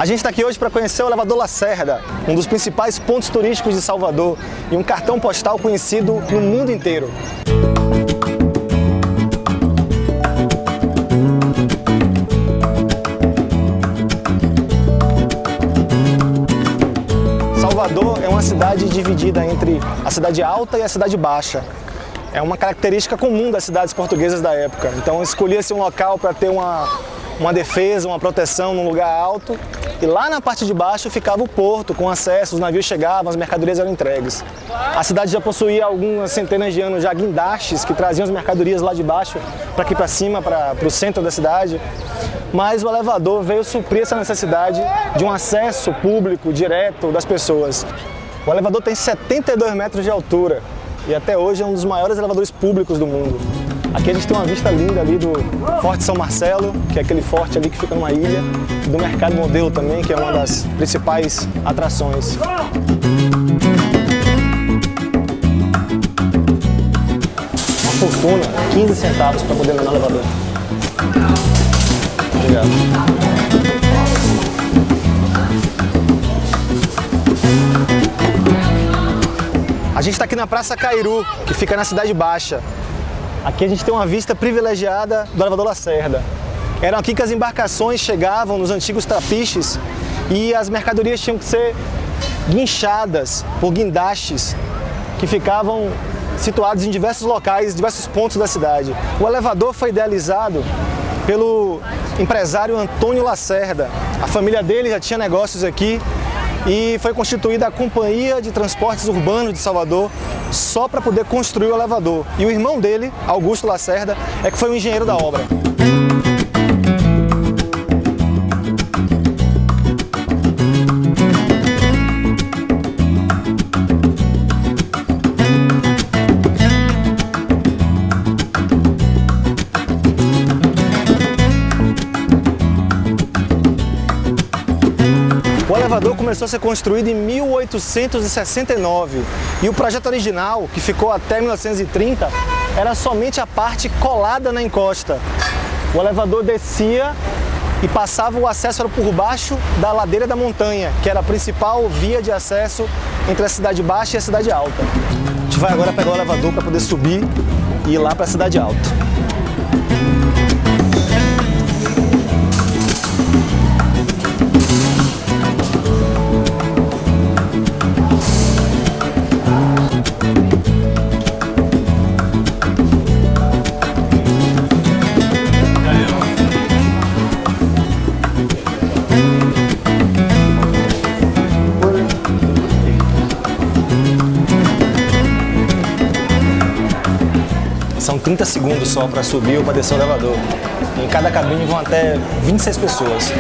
A gente está aqui hoje para conhecer o elevador Lacerda, um dos principais pontos turísticos de Salvador e um cartão postal conhecido no mundo inteiro. Salvador é uma cidade dividida entre a cidade alta e a cidade baixa. É uma característica comum das cidades portuguesas da época. Então escolhia-se um local para ter uma defesa, uma proteção num lugar alto. E lá na parte de baixo ficava o porto, com acesso, os navios chegavam, as mercadorias eram entregues. A cidade já possuía algumas centenas de anos já guindastes que traziam as mercadorias lá de baixo para aqui para cima, para o centro da cidade. Mas o elevador veio suprir essa necessidade de um acesso público direto das pessoas. O elevador tem 72 metros de altura e até hoje é um dos maiores elevadores públicos do mundo. Aqui a gente tem uma vista linda ali do Forte São Marcelo, que é aquele forte ali que fica numa ilha, e do Mercado Modelo também, que é uma das principais atrações. Uma fortuna, 15 centavos para poder andar no elevador. Obrigado. A gente está aqui na Praça Cairu, que fica na Cidade Baixa. Aqui a gente tem uma vista privilegiada do elevador Lacerda. Eram aqui que as embarcações chegavam nos antigos trapiches e as mercadorias tinham que ser guinchadas por guindastes que ficavam situados em diversos locais, diversos pontos da cidade. O elevador foi idealizado pelo empresário Antônio Lacerda. A família dele já tinha negócios aqui e foi constituída a Companhia de Transportes Urbanos de Salvador só para poder construir o elevador. E o irmão dele, Augusto Lacerda, é que foi o engenheiro da obra. O elevador começou a ser construído em 1869 e o projeto original, que ficou até 1930, era somente a parte colada na encosta. O elevador descia e passava o acesso por baixo da ladeira da montanha, que era a principal via de acesso entre a cidade baixa e a cidade alta. A gente vai agora pegar o elevador para poder subir e ir lá para a cidade alta. São 30 segundos só para subir ou para descer o elevador. Em cada cabine vão até 26 pessoas.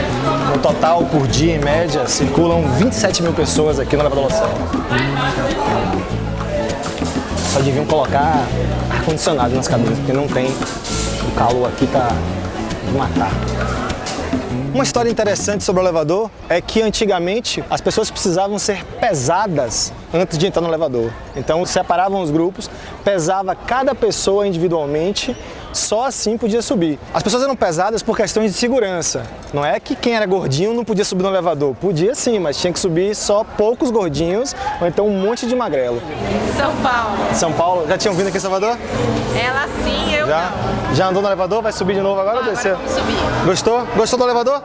No total, por dia, em média, circulam 27 mil pessoas aqui no elevador Lacerda. Só deviam colocar ar-condicionado nas cabines, porque não tem. O calor aqui tá de matar. Uma história interessante sobre o elevador é que antigamente as pessoas precisavam ser pesadas antes de entrar no elevador. Então separavam os grupos, pesava cada pessoa individualmente, só assim podia subir. As pessoas eram pesadas por questões de segurança. Não é que quem era gordinho não podia subir no elevador. Podia sim, mas tinha que subir só poucos gordinhos ou então um monte de magrelo. São Paulo. São Paulo? Já tinham vindo aqui em Salvador? Ela sim, eu Já? não. Já andou no elevador? Vai subir de novo agora ou descer? Agora vamos subir. Gostou? Gostou do elevador?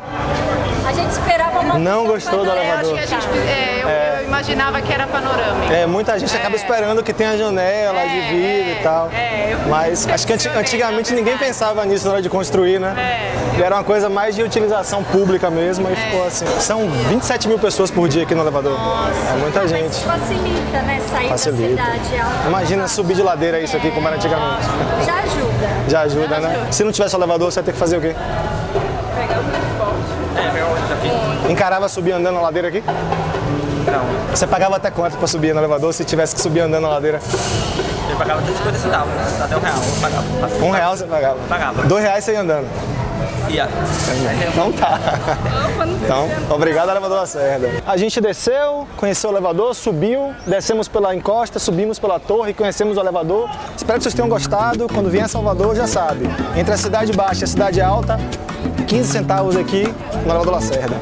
A gente esperava uma Não gostou do Eu acho elevador? que a gente, eu imaginava que era panorâmico. Muita gente acaba esperando que tenha janela de vidro e tal. Mas acho que antigamente ninguém pensava nisso na hora de construir, né? E era uma coisa mais de utilização pública mesmo e ficou assim. São 27 mil pessoas por dia aqui no elevador. É muita gente. Mas facilita, né? Sair Facilita. da cidade alta. Imagina subir de ladeira isso aqui como era antigamente. Já ajuda. Já ajuda, né? Se não tivesse o elevador, você ia ter que fazer o quê? Pegar o transporte. Encarava subir andando na ladeira aqui? Não, Você pagava até quanto para subir no elevador se tivesse que subir andando na ladeira? eu pagava até 50 centavos, né? Até R$1 eu pagava. R$1 você pagava? Pagava. R$2 você ia andando? Ia. Então tá. Então, obrigado, elevador Lacerda. A gente desceu, conheceu o elevador, subiu, descemos pela encosta, subimos pela torre, conhecemos o elevador. Espero que vocês tenham gostado. Quando vier a Salvador, já sabe. Entre a cidade baixa e a cidade alta, 15 centavos aqui no elevador Lacerda.